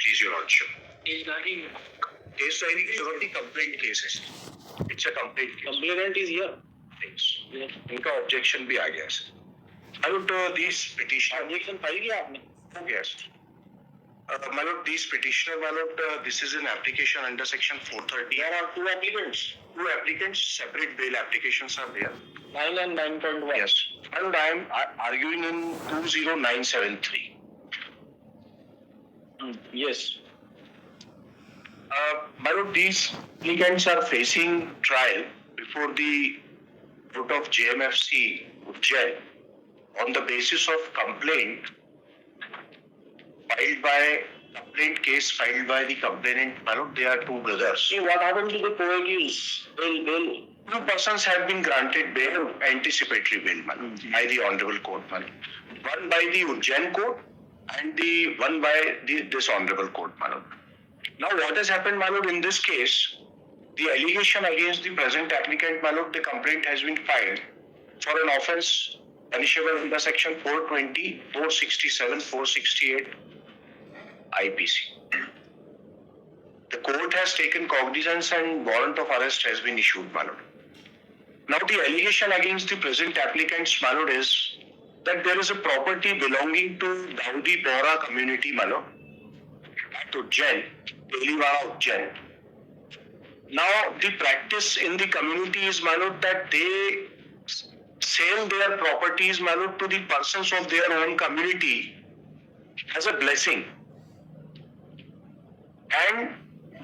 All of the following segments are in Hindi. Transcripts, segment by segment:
Please, Your Lordship. Case diary is not the complaint case. It's a complaint case. Complainant is here. Yes. इनका objection भी आ गया है. My lord, these petitioner. Objection file किया आपने? Yes. My lord, these petitioner, my lord, this is an application under section 430. There are two applicants. Two applicants, separate bail applications are there. 9 and 9.1. Yes. My lord, I am arguing in 20973. Yes. My lord, these applicants are facing trial before the court of JMFC Ujjain on the basis of complaint case filed by the complainant. My lord, they are two brothers. See, what happened to the co-accused? Bail. Two persons have been granted bail, anticipatory bail, my lord, by the honorable court, my lord. One by the Ujjain court and the one by this honorable court, my lord. Now, what has happened, my lord, in this case, the allegation against the present applicant, my lord, the complaint has been filed for an offence punishable under section 420, 467, 468 IPC. The court has taken cognizance and warrant of arrest has been issued, my lord. Now, the allegation against the present applicants, my lord, is that there is a property belonging to Dawoodi Bohra community, my lord, at Ujjain, Teliwara Ujjain. Now, the practice in the community is, my lord, that they sell their properties, my lord, to the persons of their own community as a blessing. And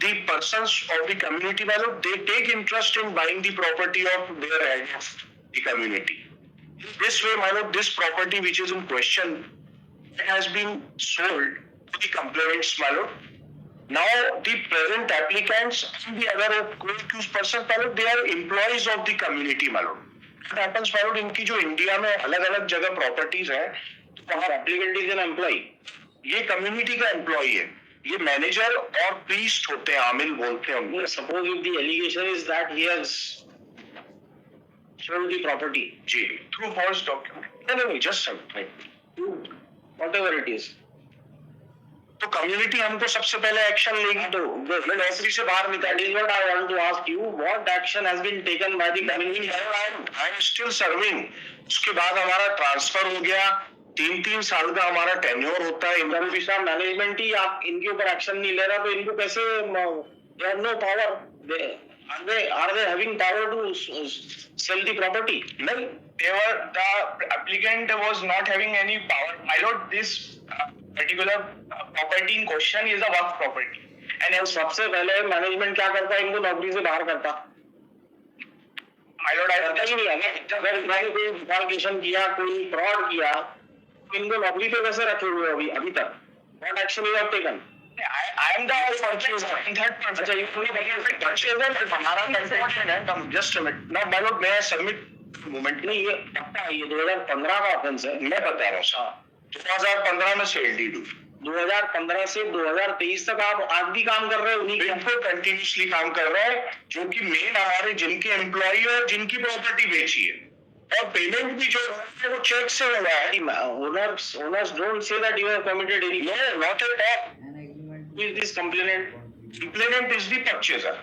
the persons of the community, my lord, they take interest in buying the property of their head of the community. In this way, my lord, this property which is in question has been sold to the complainants, my lord. Now, the present applicants and the other co-accused persons, my lord, they are employees of the community, my lord. What happens, my lord, इनकी जो इंडिया में अलग-अलग जगह प्रॉपर्टीज है, तो वहाँ एप्लीकेंट इज एन एम्प्लॉई, ये कम्युनिटी का एम्प्लॉई है, ये मैनेजर और प्रीस्ट होते हैं, आमिल बोलते हैं उनको. Suppose if the allegation is that he has sold the property. जी, through false document. No, just something. Whatever it is. तो कम्युनिटी हमको सबसे पहले एक्शन लेगी, तो मैं नौकरी से बाहर निकाल. That is what I want to ask you. What action has been taken by the community? I am still serving. उसके बाद हमारा ट्रांसफर हो गया, 3-3 साल का हमारा टेन्योर होता है. इनका मैनेजमेंट ही आप इनके ऊपर एक्शन नहीं ले रहा, तो इनको कैसे? They have no power. Are they having power to sell the property? No, the applicant was not having any power. My lord, this particular property in question is a work property. And सबसे पहले मैनेजमेंट क्या करता है? इनको नौकरी से बाहर करता. My lord, I करता ही नहीं है. अगर इन्होंने कोई डिफॉल्टेशन किया, कोई फ्रॉड किया, तो इनको नौकरी पे कैसे रखे हुए अभी तक? What action you have taken? I am the purchaser. अच्छा, ये पूरी purchaser हमारा कंसेंट है. Just a minute. Now, my lord, may I submit moment? नहीं, ये पक्का है, ये 2015 का ऑफेंस है. मैं बता रहा हूँ सर. 2015 में सेल डी 2015 से 2023 तक आप आज भी काम कर रहे हो? उन्हीं बिल्कुल कंटिन्यूसली काम कर रहे हैं, जो कि मेन हमारे जिनके एम्प्लॉई और जिनकी प्रॉपर्टी बेची है, और पेमेंट भी जो है वो चेक से हुआ है. Owners don't say that you have committed any. No, not at all. Who is this complainant? Complainant is the purchaser.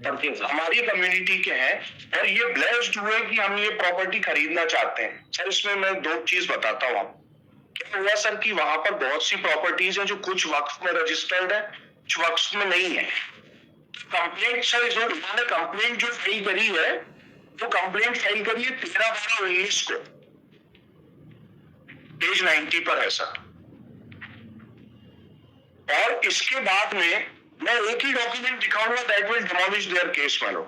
हमारी कम्युनिटी के हैं और ये ब्लेस्ड हुए कि हम ये प्रॉपर्टी खरीदना चाहते हैं. सर, इसमें मैं 2 चीज बताता हूँ आपको. क्या हुआ सर कि वहां पर बहुत सी प्रॉपर्टीज हैं जो कुछ वक्फ में रजिस्टर्ड है, कुछ वक्फ में नहीं है. कंप्लेंट सर, जो इन्होंने कंप्लेंट जो फाइल करी है, वो कंप्लेंट फाइल करी है 13/12/19 को, पेज 90 पर है सर. और इसके बाद में मैं एक ही डॉक्यूमेंट दिखाऊंगा, that will demolish there case. मानो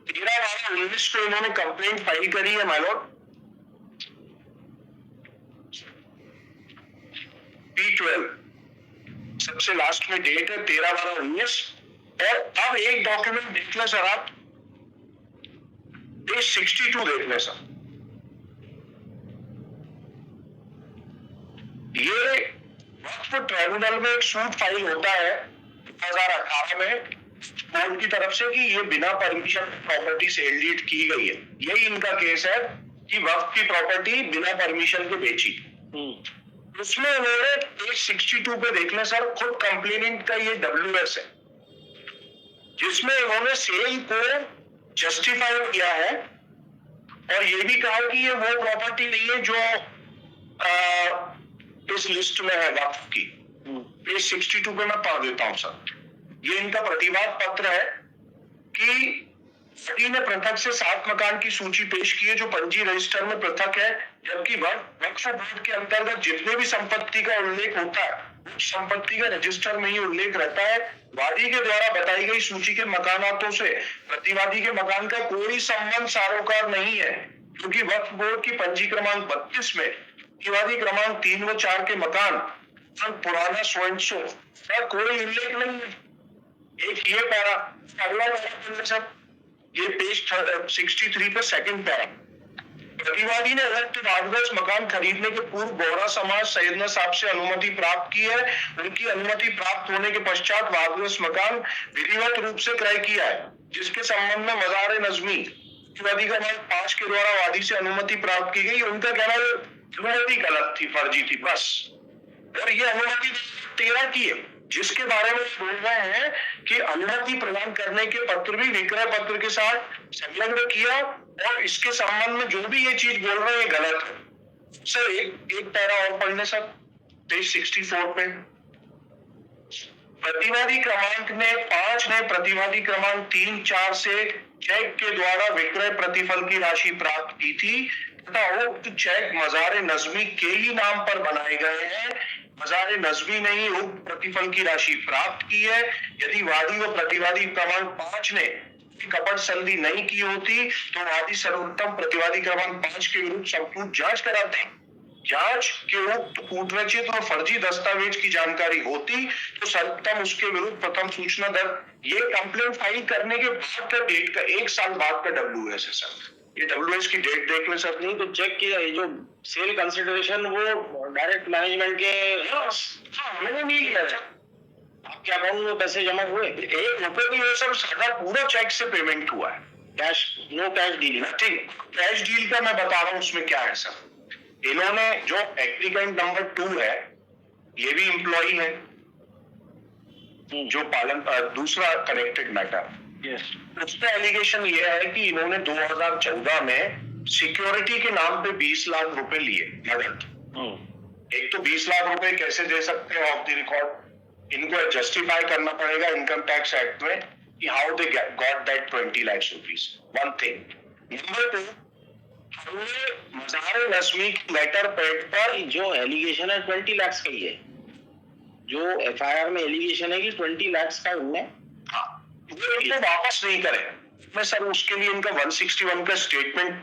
13/12/19 को इन्होंने कंप्लेंट फाइल करी है, माय लॉर्ड. P12 सबसे लास्ट में डेट है 13/12/19. और अब एक डॉक्यूमेंट देख लें सर, आप पेज 62 देख लें सर. ये वक्फ ट्राइब्यूनल में एक सूट फाइल होता है 2018 में कोर्ट की तरफ से कि ये बिना परमिशन प्रॉपर्टी सेल डीड की गई है. यही इनका केस है कि वक्फ की प्रॉपर्टी बिना परमिशन के बेची. उसमें उन्होंने पेज 62 पे देख लें सर, खुद कंप्लेनेंट का ये WS है, जिसमें उन्होंने सेल को जस्टिफाई किया है और ये भी कहा कि ये वो प्रॉपर्टी नहीं है जो इस लिस्ट में है वक्फ की। पेज 62 पे मैं पढ़ देता हूं सर। ये इनका प्रतिवाद पत्र है कि सभी ने पृथक से 7 मकान की सूची पेश की है जो पंजी रजिस्टर में पृथक है, जबकि वक्फ बोर्ड के अंतर्गत जितने भी संपत्ति का उल्लेख होता है उस संपत्ति का रजिस्टर में ही उल्लेख रहता है। वादी के द्वारा बताई गई सूची के मकानातों से प्रतिवादी के मकान का कोई संबंध सारोकार नहीं है, क्योंकि वक्फ बोर्ड की पंजी क्रमांक 32 में प्रतिवादी क्रमांक 3 व 4 के मकान पुराना स्वयं का कोई उल्लेख नहीं है। एक ये पैरा, अगला पैरा सब, ये पेज 63 पे सेकंड पैरा। प्रतिवादी ने वादग्रस्त मकान खरीदने के पूर्व बोहरा समाज सैयदना साहब से अनुमति प्राप्त की है। उनकी अनुमति प्राप्त होने के पश्चात वादग्रस्त मकान विधिवत रूप से क्रय किया है, जिसके संबंध में मजार नजमी प्रतिवादी का नाम 5 के द्वारा वादी से अनुमति प्राप्त की गई। उनका कहना अनुमति गलत थी, फर्जी थी बस, और ये अनुमति 13 की है, जिसके बारे में बोल रहे हैं कि अनुमति प्रदान करने के पत्र भी विक्रय पत्र के साथ संलग्न किया और इसके संबंध में जो भी ये चीज बोल रहे हैं गलत है। सर एक पैरा और पढ़ने सर, पेज 64 पे। प्रतिवादी क्रमांक ने 5 ने प्रतिवादी क्रमांक 3, 4 से चेक के द्वारा विक्रय प्रतिफल की राशि प्राप्त की थी तथा उक्त चेक मजार नजमी के ही नाम पर बनाए गए हैं। मजार नजमी ने ही उक्त प्रतिफल की राशि प्राप्त की है। यदि वादी व प्रतिवादी क्रमांक 5 ने कपट संधि नहीं की होती तो वादी सर्वोत्तम प्रतिवादी क्रमांक 5 के विरुद्ध संपूर्ण जांच कराते। जांच के उक्त कूटरचित और फर्जी दस्तावेज की जानकारी होती तो सर्वोत्तम उसके विरुद्ध प्रथम सूचना दर्ज। ये कंप्लेंट फाइल करने के बाद का डेट का 1 साल बाद का WS है सर। ये WS की डेट देख लें सर। नहीं तो चेक किया, ये जो सेल कंसिडरेशन वो डायरेक्ट मैनेजमेंट के मैंने नहीं लिया सर। आपके अकाउंट में पैसे जमा हुए? 1 रुपए भी नहीं सर, सारा पूरा चेक से पेमेंट हुआ है। Cash, no cash deal? Nothing. Cash deal का मैं बता रहा हूँ उसमें क्या है सर। इन्होंने जो एप्लीकेंट नंबर 2 है, ये भी एम्प्लॉई है जो पालन दूसरा कनेक्टेड मैटर, उसमें एलिगेशन ये है कि इन्होंने 2014 में सिक्योरिटी के नाम पे 20 लाख रुपए लिए नगद। एक तो 20 लाख रुपए कैसे दे सकते हैं ऑफ द रिकॉर्ड, इनको जस्टिफाई करना पड़ेगा इनकम टैक्स एक्ट में कि how they got that 20 lakh rupees. One thing. Number 2, हमने मजार नस्मी की लेटर पैड पर जो एलिगेशन है 20 लाख का ही है, जो FIR में एलिगेशन है कि 20 लाख का उनने वो इनको वापस नहीं करे। मैं सर उसके लिए इनका 161 का स्टेटमेंट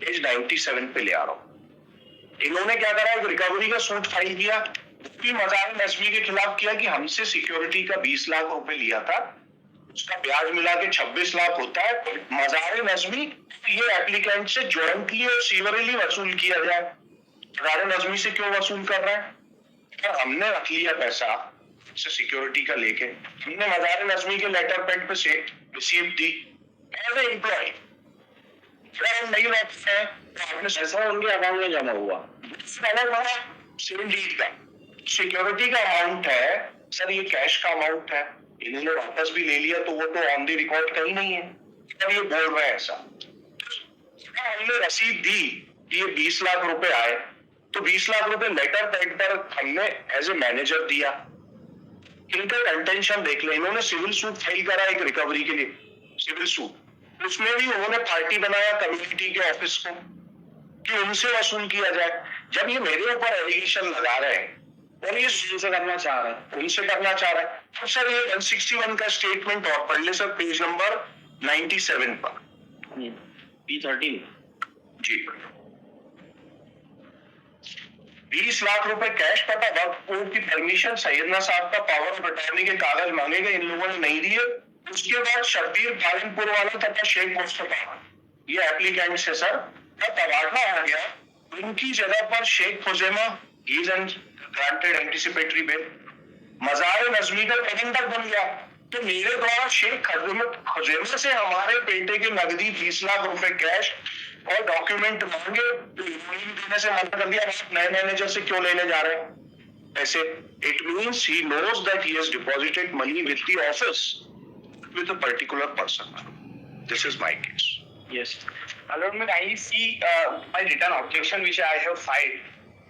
पेज 97 पे ले आ रहा हूँ। इन्होंने क्या करा, एक रिकवरी का सूट फाइल किया, मजार नस्मी के खिलाफ किया कि हमसे सिक्योरिटी का 20 लाख रुपए लिया था, उसका ब्याज मिला के 26 लाख होता है। मजार नजमी ये एप्लीकेंट से जॉइंटली और सीवरली वसूल किया जाए। मजार नजमी से क्यों वसूल कर रहा है? हमने रख लिया पैसा से सिक्योरिटी का लेके, हमने मजार नजमी के लेटर पैड पे से रिसीव दी एज ए एम्प्लॉय, नहीं रखते हैं आपने पैसा उनके अकाउंट में जमा हुआ। सेम डील का सिक्योरिटी का अमाउंट है सर, ये कैश का अमाउंट है, इन्होंने वापस भी ले लिया तो वो तो ऑन द रिकॉर्ड कहीं नहीं है। तब ये बोल रहे हैं ऐसा। हमने रसीद दी कि ये 20 लाख रुपए आए, तो 20 लाख रुपए लेटर पैड पर हमने एज ए मैनेजर दिया। इनका कंटेंशन देख ले, इन्होंने सिविल सूट फाइल करा एक रिकवरी के लिए, सिविल सूट, उसमें भी उन्होंने पार्टी बनाया कम्युनिटी के ऑफिस को कि उनसे वसूल किया जाए। जब ये मेरे ऊपर एलिगेशन लगा रहे हैं और ये उनसे करना चाह रहे हैं, उनसे करना चाह रहे हैं, तो सर ये 161 का स्टेटमेंट और पढ़ ले सर, पेज नंबर 97 पर P13 जी। 20 लाख रुपए कैश पता वक्फ बोर्ड की परमिशन, सैयदना साहब का पावर ऑफ अटॉर्नी के कागज मांगे गए, इन लोगों ने नहीं दिए। उसके बाद शब्बीर भागलपुर वाला तथा शेख मुस्तफा, ये एप्लीकेंट से सर का तबादला हो गया। उनकी जगह पर Sheikh Khuzaima is granted anticipatory bail, Mazhar Najmi का प्रबंधक बन गया। तो मेरे द्वारा शेख खुजैमा से हमारे बेटे के नगदी 20 लाख रुपए कैश और डॉक्यूमेंट मांगे तो इन्होंने देने से मना कर दिया, आप नए मैनेजर से क्यों लेने जा रहे हैं ऐसे? It means he knows that he has deposited money with the office with a particular person. This is my case. Yes. Along with I see my written objection which I have filed.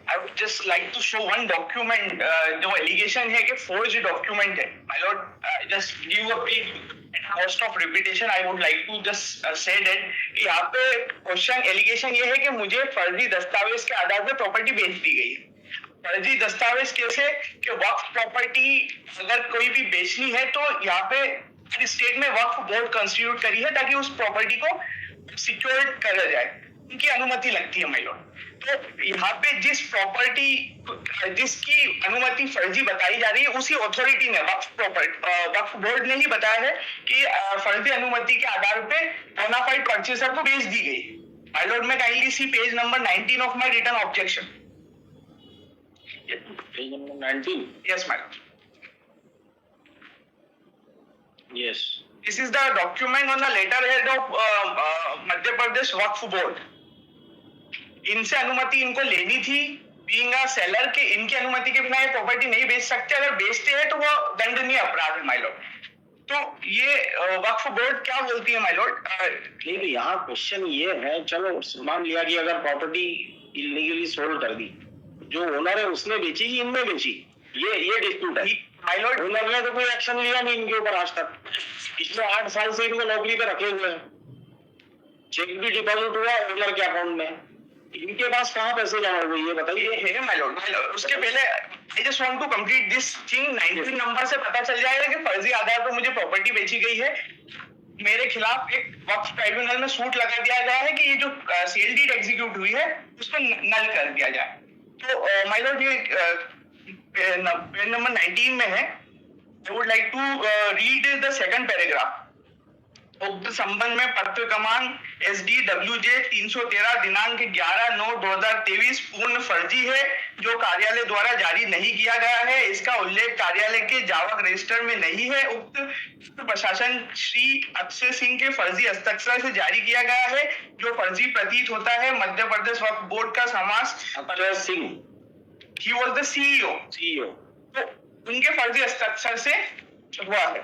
I would just like to show one document. जो allegation है कि forged document है. My lord, just give a brief at cost of repetition. I would like to just say that कि यहाँ पे question allegation ये है कि मुझे फर्जी दस्तावेज के आधार पे प्रॉपर्टी बेच दी गई है. फर्जी दस्तावेज कैसे कि वक्फ प्रॉपर्टी अगर कोई भी बेचनी है तो यहाँ पे स्टेट में वक्फ बोर्ड कंस्टिट्यूट करी है ताकि उस प्रॉपर्टी को सिक्योर करा जाए, उनकी अनुमति लगती है माय लॉर्ड. तो यहाँ पे जिस प्रॉपर्टी जिसकी अनुमति फर्जी बताई जा रही है उसी अथॉरिटी ने वक्फ बोर्ड ने ही बताया है कि फर्जी अनुमति के आधार पे बोनाफाइड परचेसर को बेच दी गई. My lord may kindly see page number 19 of my written objection. Page number 19. Yes my lord. Yes. This is the document on the letterhead of Madhya Pradesh Waqf Board. इनसे अनुमति इनको लेनी थी बीइंग अ सेलर के इनकी अनुमति के बिना ये प्रॉपर्टी नहीं बेच सकते. अगर बेचते हैं तो वो दंडनीय अपराध है माय लॉर्ड. तो ये वक्फ बोर्ड क्या बोलती है माय लॉर्ड? नहीं तो यहाँ क्वेश्चन ये है, चलो मान लिया कि अगर प्रॉपर्टी इलीगली सोल्ड कर दी, जो ओनर है उसने बेची कि इनने बेची, ये डिस्प्यूट है. माय लॉर्ड, ओनर ने तो कोई एक्शन लिया नहीं इनके ऊपर आज तक. पिछले 8 साल से इनको नौकरी पे रखे हुए हैं. चेक भी डिपॉजिट हुआ ओनर के अकाउंट में. इनके पास कहाँ पैसे जमा हुए ये बताइए. ये है माय लॉर्ड. उसके पहले I just want to complete this thing. 19 number से पता चल जाएगा कि फर्जी आधार पर मुझे प्रॉपर्टी बेची गई है. मेरे खिलाफ एक वक्फ ट्राइब्यूनल में सूट लगा दिया गया है कि ये जो सेल डीड एग्जीक्यूट हुई है उसको नल कर दिया जाए. तो माय लॉर्ड ये पेज नंबर 19 में है. I would like to read the second paragraph. उक्त संबंध में पत्र क्रमांक SDWJ 313 दिनांक 11/9/2023 पूर्ण फर्जी है जो कार्यालय द्वारा जारी नहीं किया गया है. इसका उल्लेख कार्यालय के जावक रजिस्टर में नहीं है. उक्त प्रशासन श्री अक्षय सिंह के फर्जी हस्ताक्षर से जारी किया गया है जो फर्जी प्रतीत होता है. मध्य प्रदेश वक्फ बोर्ड का समास Akshay Singh, he was the CEO. तो उनके फर्जी हस्ताक्षर से हुआ है.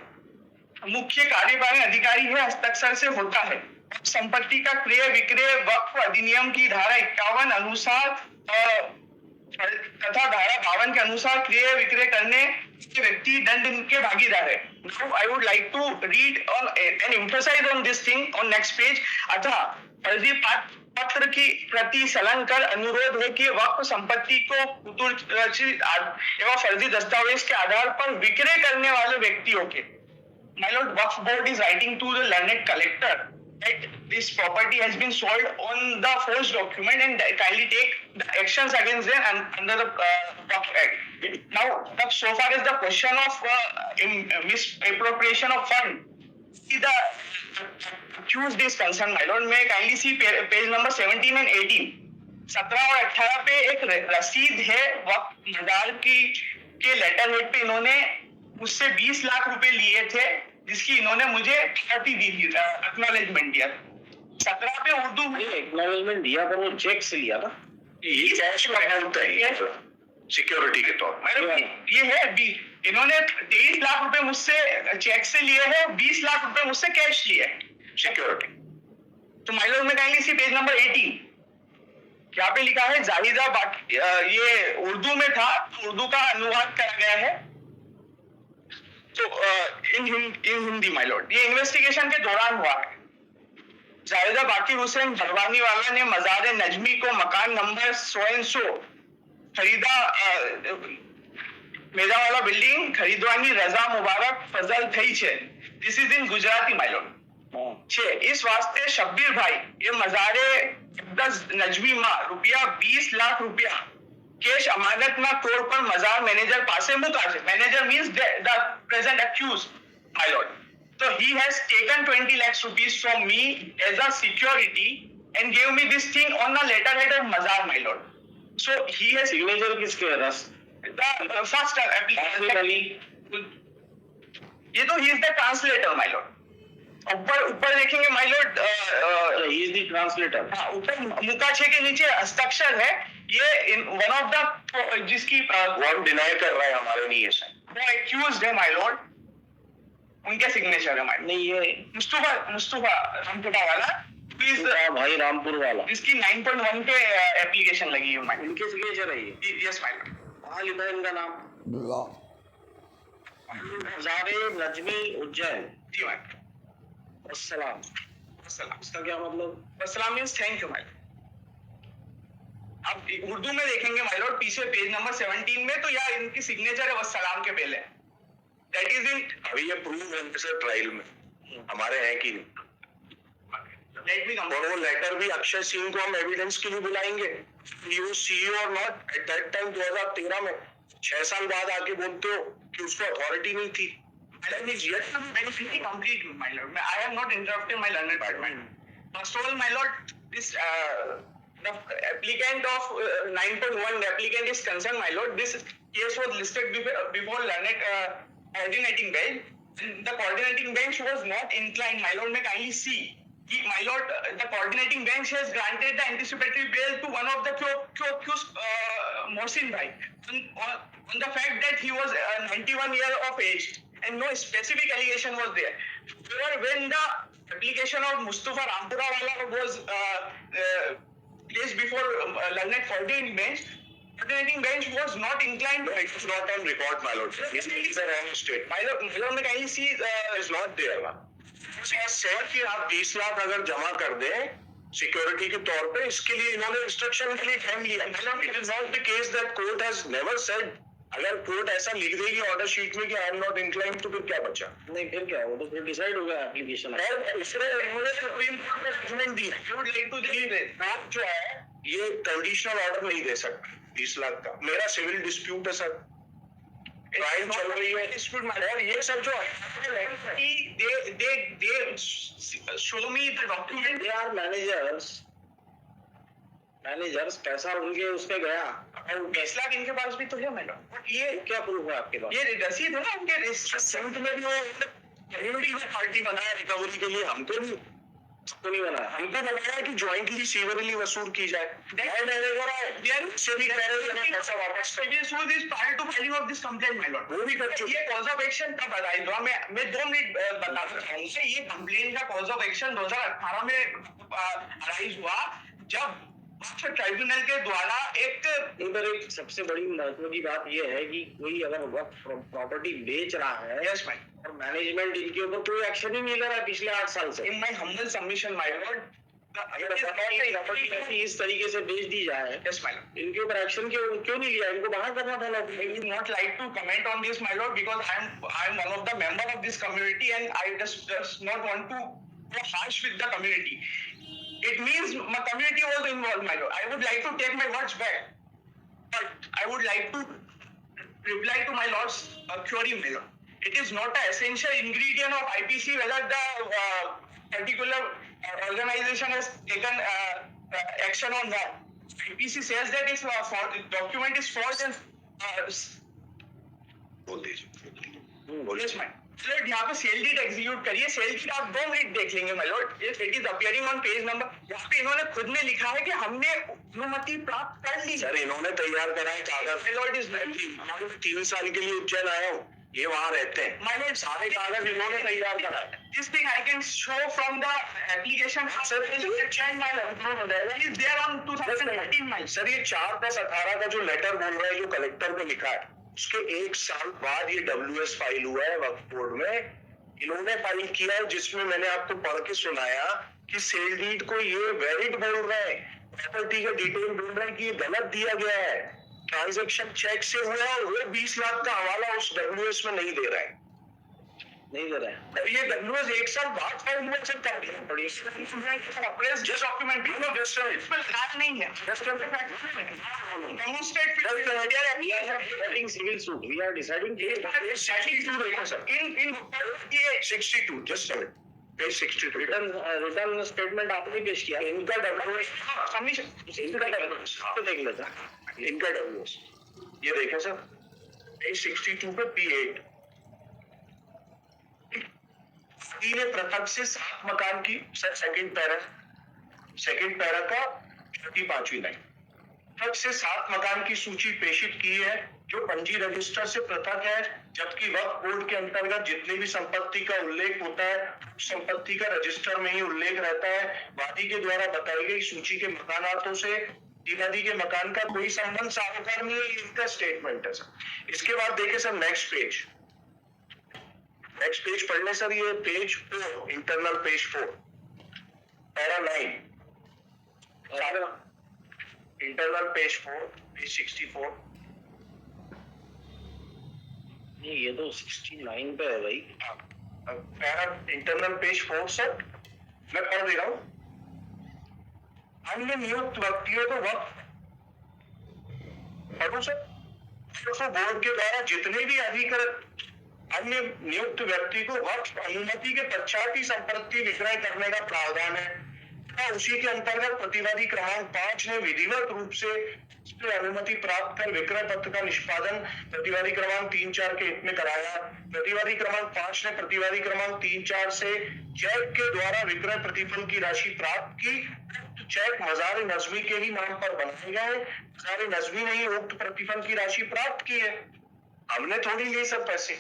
मुख्य कार्यकारी अधिकारी है, हस्ताक्षर से होता है. संपत्ति का क्रय विक्रय वक्फ अधिनियम की धारा 51 अनुसार तथा धारा 52 के अनुसार क्रय विक्रय करने के व्यक्ति दंड के भागीदार है. Now I would like to read on and emphasize on this thing on next page. अतः फर्जी पत्र की प्रति सलन कर अनुरोध है कि वक्फ संपत्ति को एवं फर्जी दस्तावेज के आधार पर विक्रय करने वाले व्यक्तियों के My lord, Waqf board is writing to the learned collector that this property has been sold on the forged document and kindly take the actions against them and under the Waqf Act. Now, so far as the question of misappropriation of fund, see the accused is concerned, my lord. May kindly see page number 17 and 18. 17 और 18 पे एक रसीद है वक्फ मजार के लेटर हेड पे इन्होंने मुझसे 20 लाख रुपए लिए थे जिसकी इन्होंने मुझे पार्टी दी थी, एक्नॉलेजमेंट दिया. 17 पे उर्दू में एक्नॉलेजमेंट दिया पर वो चेक से लिया था. ये कैश में है सिक्योरिटी के तौर पर. ये है इन्होंने 23 लाख रुपए मुझसे चेक से लिए हैं, 20 लाख रुपए मुझसे कैश लिए सिक्योरिटी. तो my lord may kindly see page number 18. यहाँ पे लिखा है जाहिदा ये उर्दू में था, उर्दू का अनुवाद करा गया है तो इन हिंदी माय लॉर्ड. ये इन्वेस्टिगेशन के दौरान हुआ है. जाहिदा बाकिर हुसैन भरवानी वाला ने मजार नजमी को मकान नंबर 100 खरीदा मेजावाला बिल्डिंग खरीदवानी रजा मुबारक फजल थई छे. This is in Gujarati my Lord. इस वास्ते शब्बीर भाई ये मजारे नजमी मां रुपया 20 लाख रुपया कैश अमानत ना तौर पर मजार मैनेजर पासे मुका छे. Manager means the present accused my lord. So he has taken 20 lakhs rupees from me as a security and gave me this thing on the letterhead of Mazar, my lord. So he has signature किसके है? the first application. ये तो he is the translator, my lord. ऊपर ऊपर देखेंगे my Lord, he is the translator. हाँ, ऊपर मुकाछे के नीचे हस्ताक्षर है, ये वन ऑफ द जिसकी वो हम डिनाई कर रहे हैं, हमारे नहीं है सर। वो एक्यूज्ड है माय लॉर्ड, उनके सिग्नेचर है माय लॉर्ड। नहीं, ये मुस्तफा रामपुरा वाला, प्लीज, भाई रामपुर वाला, जिसकी 9.1 पे एप्लीकेशन लगी है माय लॉर्ड। इनके सिग्नेचर है ये। Yes my Lord. कहाँ लिखा है इनका नाम? जावेद नजमी उज्जैन। जी माय लॉर्ड। अस्सलाम। अस्सलाम। इसका क्या मतलब? अस्सलाम means thank you my Lord. अब उर्दू में देखेंगे माय लॉर्ड, पीछे पेज नंबर 17 में, तो यार इनकी सिग्नेचर है वस्सलाम के पहले। दैट इज इन, अभी ये प्रूव है सर ट्रायल में, हमारे हैं कि नहीं। लेट मी और वो लेटर भी अक्षय सिंह को हम एविडेंस के लिए बुलाएंगे, यू सीईओ और नॉट एट दैट टाइम 2013 में, 6 साल बाद आके बोलते हो कि उसको अथॉरिटी नहीं थी। complete my lord. I am not interrupting my learned department. First of all, my lord, this the applicant of 9.1, the applicant is concerned, my lord. This case was listed before learned coordinating bench. The coordinating bench was not inclined, my lord. May kindly see, my lord, the coordinating bench has granted the anticipatory bail to one of the accused, Mohsin Bhai, on the fact that he was 91 years of age. And no specific allegation was there. However, when the application of Mustafa Rampura wala was placed before learned coordinating bench was not inclined. No, it is not on record, my lord. This is a wrong statement. My lord, may kindly see, is not there. Sir कि आप 20 लाख अगर जमा कर दें सिक्योरिटी के तौर पे, इसके लिए इन्होंने इंस्ट्रक्शन के लिए टाइम लिया। It is not the case that court has never said, अगर कोर्ट ऐसा लिख देगी ऑर्डर शीट में कि आई एम नॉट इंक्लाइंड, तो फिर क्या बचा? नहीं, फिर क्या, वो तो फिर डिसाइड हो गया एप्लीकेशन। और इसमें इन्होंने सुप्रीम कोर्ट में जजमेंट दी है, कोर्ट जो है ये कंडीशनल ऑर्डर नहीं दे सकता 20 लाख का। मेरा सिविल डिस्प्यूट है सर, ट्रायल चल रही है डिस्प्यूट में, और ये सब जो they show me the document. They are managers, पैसा उनके उस पे गया, और 20 लाख इनके पास भी तो है मैडम। ये क्या प्रूफ है आपके पास? ये रसीद है ना उनके सेंट में भी वो कम्युनिटी में पार्टी बनाया रिकवरी के लिए, हमको नहीं बनाया। हमको बनाया कि ज्वाइंटली सीवरली वसूल की जाए। पैसा वापस वो भी कर चुके। ये कॉज ऑफ एक्शन कब आया? मैं 2 मिनट बता सकता हूँ। ये कंप्लेन का कॉज ऑफ एक्शन 2018 में अराइज हुआ, जब ट्राइब्यूनल के द्वारा एक सबसे बड़ी महत्व की बात यह है कि कोई अगर वक्त प्रॉपर्टी बेच रहा है, यस माय, और मैनेजमेंट इनके ऊपर कोई एक्शन ही नहीं ले रहा है पिछले 8 साल से। In my humble submission my Lord, अगर प्रॉपर्टी इस तरीके से बेच दी जाए, यस माय लॉर्ड, इनके ऊपर एक्शन क्यों नहीं लिया? इनको बाहर करना था। I would not like to comment on this, my lord, because I am one of the member of this community, and I just not want to go harsh with the community. It means my community was involved, my lord. I would like to take my words back, but I would like to reply to my lord's query, my lord. It is not an essential ingredient of IPC whether the particular organization has taken action or not. IPC says that if document is false and बोल दीजिए। yes, my lord, यहाँ पे सेल डीड एग्जीक्यूट करिए। सेल डीड आप 2 मिनट देख लेंगे my lord. It is appearing on page number, यहाँ पे इन्होंने खुद ने लिखा है कि हमने अनुमति प्राप्त कर ली। सर इन्होंने तैयार करा है कागज। My lord is 3 साल के लिए उज्जैन आया हूँ, ये वहाँ रहते हैं। my lord, सारे कागज इन्होंने तैयार करा है। this thing I can show from the application. Sir, my lord, it is there on 2013, my sir ये 4/10/18 का जो लेटर बोल रहा है, जो कलेक्टर ने लिखा है, उसके 1 साल बाद ये WS फाइल हुआ है वक्फ बोर्ड में। इन्होंने फाइल किया है जिसमें मैंने आपको पढ़ के सुनाया कि सेल डीड को ये वैलिड बोल रहे हैं, प्रॉपर्टी का डिटेल बोल रहे हैं कि ये गलत दिया गया है, ट्रांजैक्शन चेक से हुआ है, और वो 20 लाख का हवाला उस WS में नहीं दे रहा है। नहीं दे रहा है। ये WS 1 साल बाद फाइल हुआ है, सर कंप्लेन पड़ी। just document भी जस्ट इसमें ध्यान नहीं है। Demonstrate civil suit, we are deciding 62 देखो sir, in 62 just page 62 return statement आपने पेश किया, इनका WS submission तो देख लेता। इनका WS ये देखें सर, पेज 62 पे P8 वादी ने पृथक से 7 मकान की, सेकंड पैरा का 5वीं लाइन, पृथक से 7 मकान की सूची प्रेषित की है जो पंजी रजिस्टर से पृथक है, जबकि वक्फ बोर्ड के अंतर्गत जितनी भी संपत्ति का उल्लेख होता है संपत्ति का रजिस्टर में ही उल्लेख रहता है। वादी के द्वारा बताई गई सूची के मकानातों से नदी के मकान का कोई संबंध साहूकार नहीं है, इनका स्टेटमेंट है सर। इसके बाद देखे सर नेक्स्ट पेज पढ़ ले सर, ये page 4, internal page 4 para 9, internal page 4 page 64। नहीं ये तो 69 पे है भाई। पैरा इंटरनल पेज 4 सर, मैं पढ़ दे रहा हूं। अन्य नियुक्त व्यक्तियों को वक्त पढ़ो सर, बोर्ड के द्वारा जितने भी अधिकृत अन्य नियुक्त व्यक्ति को वक्त अनुमति के पश्चात ही संपत्ति विक्रय करने का प्रावधान है। उसी के अंतर्गत प्रतिवादी क्रमांक 5 ने विधिवत रूप से अनुमति प्राप्त कर विक्रय पत्र का निष्पादन प्रतिवादी क्रमांक 3-4 के हित में कराया। प्रतिवादी क्रमांक 5 ने प्रतिवादी क्रमांक 3-4 से चेक के द्वारा विक्रय प्रतिफल की राशि प्राप्त की। चेक मजार नजमी के ही नाम पर बनाए गए, मजार नजमी ने ही उक्त प्रतिफल की राशि प्राप्त की है, हमने थोड़ी लिए सब पैसे।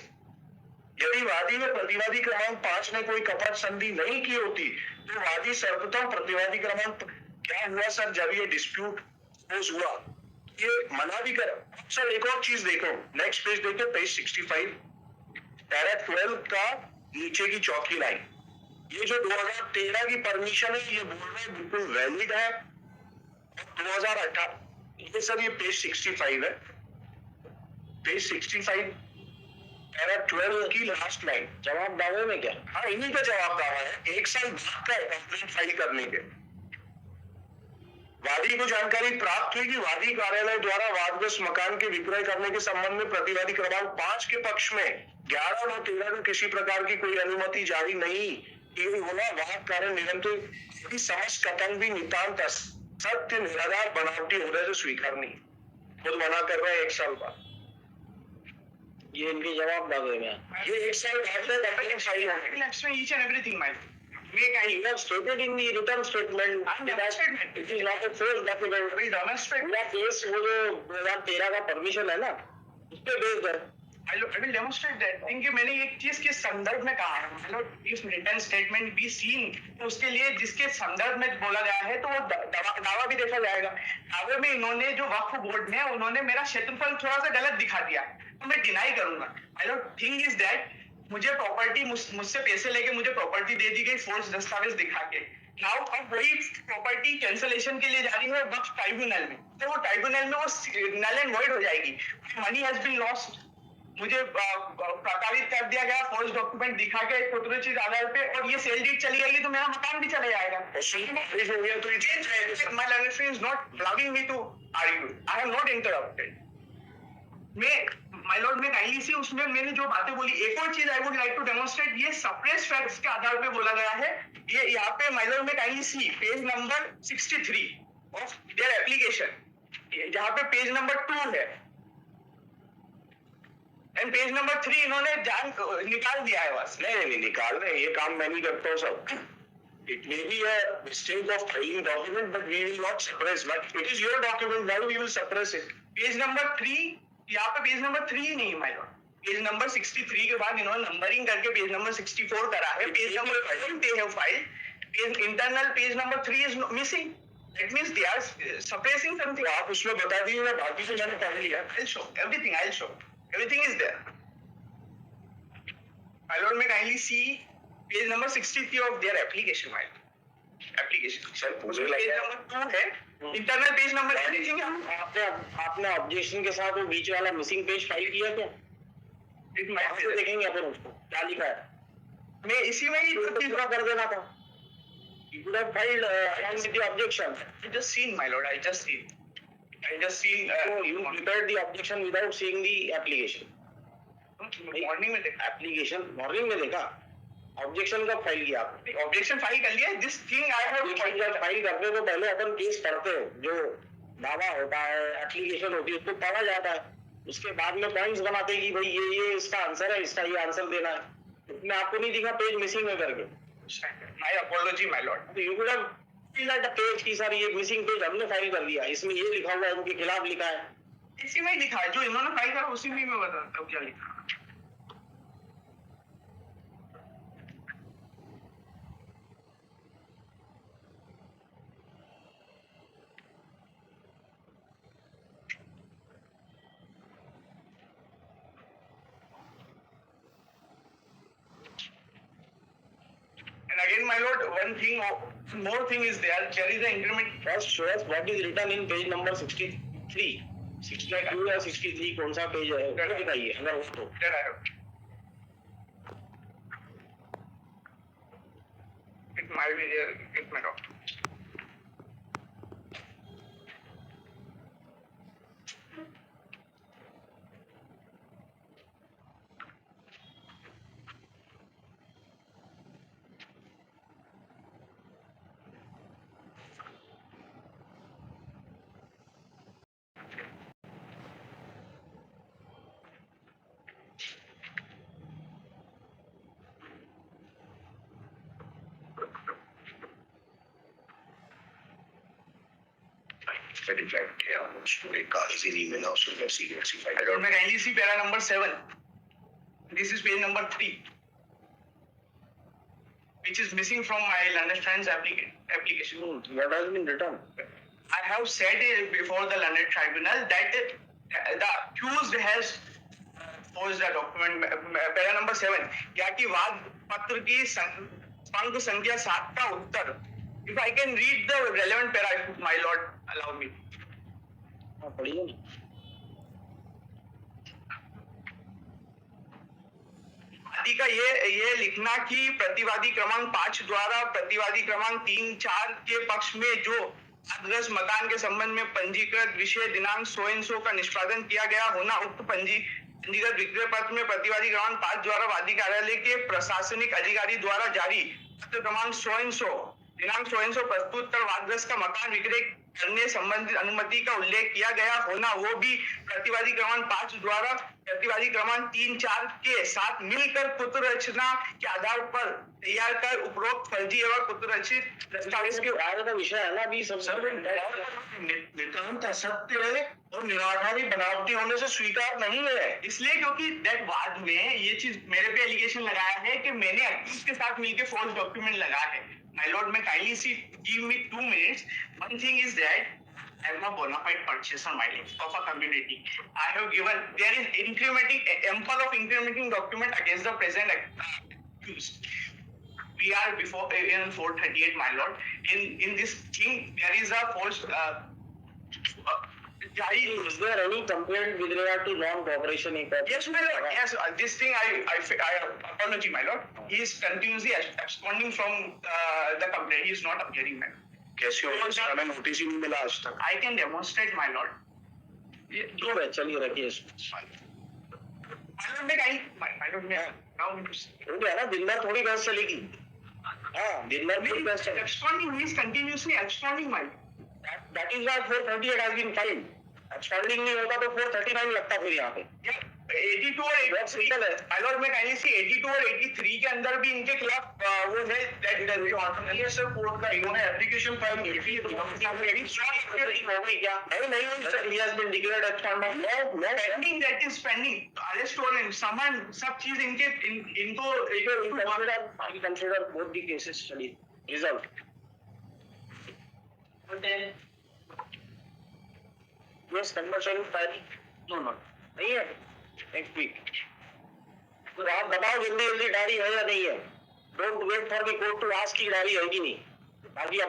यदि वादी में प्रतिवादी क्रमांक 5 ने कोई कपट संधि नहीं की होती तो वादी सर्वप्रथम प्रतिवादी क्रमांक क्या हुआ सर, जब ये डिस्प्यूट हुआ ये मना भी कर। सर एक और चीज देखो, नेक्स्ट पेज देखो, पेज 65 पैरा 12 का नीचे की चौथी लाइन, ये जो 2013 की परमिशन है ये बोल रहे हैं बिल्कुल वैलिड है। 2018 ये सर ये पेज 65 है, पेज 65 पैरा 12 की लास्ट लाइन। जवाब दावे में क्या? हाँ इन्हीं का जवाब दावा है, 1 साल बाद का कंप्लेंट फाइल करने के। वादी को जानकारी प्राप्त हुई कि वादी कार्यालय द्वारा वादग्रस्त मकान के विक्रय करने के संबंध में प्रतिवादी क्रमांक 5 के पक्ष में 11 और 13 को किसी प्रकार की कोई अनुमति जारी नहीं की होना वाद कार्य निरंतर समझ कथन भी नितांत सत्य निराधार बनावटी होने से स्वीकार नहीं, खुद मना कर रहे हैं 1 साल बाद। ये इनके जवाब दावे में ये 1 साल बाद में कंप्लेंट फाइल है। Let's say each and everything, my make I have stated in the return statement that it is not a false document. we demonstrate. मेरा केस वो जो 2013 का परमिशन है ना उस पे बेस्ड है। I will demonstrate that thing कि मैंने एक चीज के संदर्भ में कहा है, मतलब इस रिटर्न स्टेटमेंट भी सीन तो उसके लिए जिसके संदर्भ में बोला गया है तो वो दावा भी देखा जाएगा। दावे में इन्होंने जो वक्फ बोर्ड ने उन्होंने मेरा क्षेत्रफल थोड़ा सा गलत दिखा दिया तो मैं डिनाई करूंगा। आई थिंक इज दैट मुझे प्रॉपर्टी मुझसे पैसे लेके मुझे प्रॉपर्टी दे दी गई फोर्स दस्तावेज दिखा के। नाउ अब वही प्रॉपर्टी कैंसलेशन के लिए जा रही है वक्फ ट्राइब्यूनल में, तो वो ट्राइब्यूनल में वो नल एंड वॉइड हो जाएगी। मनी हैज बीन लॉस्ट, मुझे प्रताड़ित कर दिया गया फोर्स डॉक्यूमेंट दिखा के पुत्रचित आधार पे, और ये सेल डीड चली जाएगी तो मेरा मकान भी चले जाएगा। My lawyer is not allowing me to argue. I have not interrupted. My lord may kindly see उसमें मैंने जो बातें बोली, एक और चीज I would like to demonstrate, ये सप्रेस फैक्ट्स के आधार पे बोला गया है। ये यहाँ पे my lord may kindly see page number 63 of their application, जहाँ पे पेज नंबर 2 है एंड पेज नंबर 3 इन्होंने जान निकाल दिया है बस। नहीं निकाल रहे, ये काम मैं नहीं करता हूँ सब। It may be a mistake of filing document, but we will not suppress. But it is your document, why we will suppress it? Page number 3, यहाँ पे पेज नंबर 3 नहीं है माय लॉर्ड, पेज नंबर 63 के बाद इन्होंने नंबरिंग करके पेज नंबर 64 करा है। Page number 5 they have filed, page internal page number 3 is missing. That means they are suppressing something. आप उसमें बता दीजिए ना, बाकी तो मैंने पढ़ लिया। I'll show everything. I'll show everything is there. My lord, may kindly see page number 63 of their application. My application. Sir पूरे पेज नंबर 2 है, इंटरनल पेज नंबर आपने ऑब्जेक्शन के साथ वो बीच वाला मिसिंग पेज फाइल किया क्या? देखेंगे अपन उसको क्या लिखा है। मैं इसी में ही पूरा कर देना था। You could have filed along with the objection. I just seen, my lord. I just seen. So you prepared the objection without seeing the application. Morning में देखा, एप्लीकेशन मॉर्निंग में देखा, ऑब्जेक्शन कब फाइल किया आपने? ऑब्जेक्शन फाइल कर लिया। This thing I have file करने को पहले अपन केस पढ़ते हैं, जो दावा होता है एप्लीकेशन होती है उसको पढ़ा जाता है, उसके बाद में पॉइंट्स बनाते हैं कि भाई ये इसका आंसर है, इसका ये आंसर देना है। मैं आपको नहीं दिखा पेज मिसिंग है करके, My apology, my lord. तो you could have fill that page की सर ये मिसिंग पेज हमने फाइल कर दिया, इसमें ये लिखा हुआ है उनके खिलाफ लिखा है। इसी में ही लिखा है, जो इन्होंने फाइल करा उसी में मैं बताता हूँ क्या लिखा है। And again, my lord, one thing, more thing is there. There is an increment. First show us what is written in page number 63, 62 या 63 कौन सा पेज है वो बताइए अगर हो तो। That I have. It might be there. It may not. I don't make kindly see para number 7. This is page number 3, which is missing from my learned friend's application. What has been written? I have said before the learned tribunal that the accused has forged a document. Para number 7, क्या कि वाद पत्र की पंक्ति संख्या 7 का उत्तर. If I can read the relevant para, if my lord allow me. हां पढ़िए ना। वादी का ये लिखना कि प्रतिवादी क्रमांक 5 द्वारा प्रतिवादी क्रमांक 3, 4 के पक्ष में जो वादग्रस्त मकान के संबंध में पंजीकृत विषय दिनांक सो एंड सो का निष्पादन किया गया होना उक्त पंजीकृत विक्रय पत्र में प्रतिवादी क्रमांक 5 द्वारा वादी कार्यालय के प्रशासनिक अधिकारी द्वारा जारी पत्र क्रमांक सो एंड सो दिनांक सो एंड सो प्रस्तुत कर वादग्रस्त का मकान विक्रय करने संबंधित अनुमति का उल्लेख किया गया होना वो भी प्रतिवादी क्रमांक 5 द्वारा प्रतिवादी क्रमांक 3, 4 के साथ मिलकर पुत्र रचना के आधार पर तैयार कर उपरोक्त फर्जी एवं पुत्र रचित दस्तावेज के आगे का विषय है ना अभी सब सर नितांत असत्य है और निराधारी बनावटी होने से स्वीकार नहीं है। इसलिए क्योंकि दैट वाद में ये चीज मेरे पे एलिगेशन लगाया है कि मैंने अक्यूज के साथ मिलकर फॉल्स डॉक्यूमेंट लगाया है। My lord, may kindly see, give me 2 minutes. One thing is that I am a bona fide purchaser, my lord, of a community. I have given, there is ample of incriminating document against the present accused. We are before in 438, my lord. In this thing, there is a false. Is there any complaint with regard to non-cooperation in court? Yes, my lord. Yes, this thing I apology, my lord. He is continuously absconding from the complaint. He is not appearing, my lord. कैसे हो हमें नोटिस ही नहीं मिला आज तक। I can demonstrate, my lord. जो है चलिए रखिए इसको। My lord, my lord, now हो गया ना, दिन भर थोड़ी बहस चलेगी। हाँ, दिन भर थोड़ी बहस चलेगी। absconding, he is continuously absconding, my lord. That is why 438 has been filed. Absconding नहीं होता तो 439 लगता फिर यहाँ पे। 82 और 83 my lord, मैं kindly see 82 और 83 के अंदर भी इनके खिलाफ वो है that कोर्ट का इन्होंने एप्लीकेशन फाइल की थी। हो गई क्या? नहीं sir, he has been declared absconding. No, pending, that is pending. Arrest warrant, summon, सब चीज इनको I consider both the cases studied. Result. Yes, conversion file. No, नहीं है। Next week. तो आप बताओ जल्दी डायरी है या नहीं है? Don't wait for the court to ask कि डायरी है कि नहीं। बाकी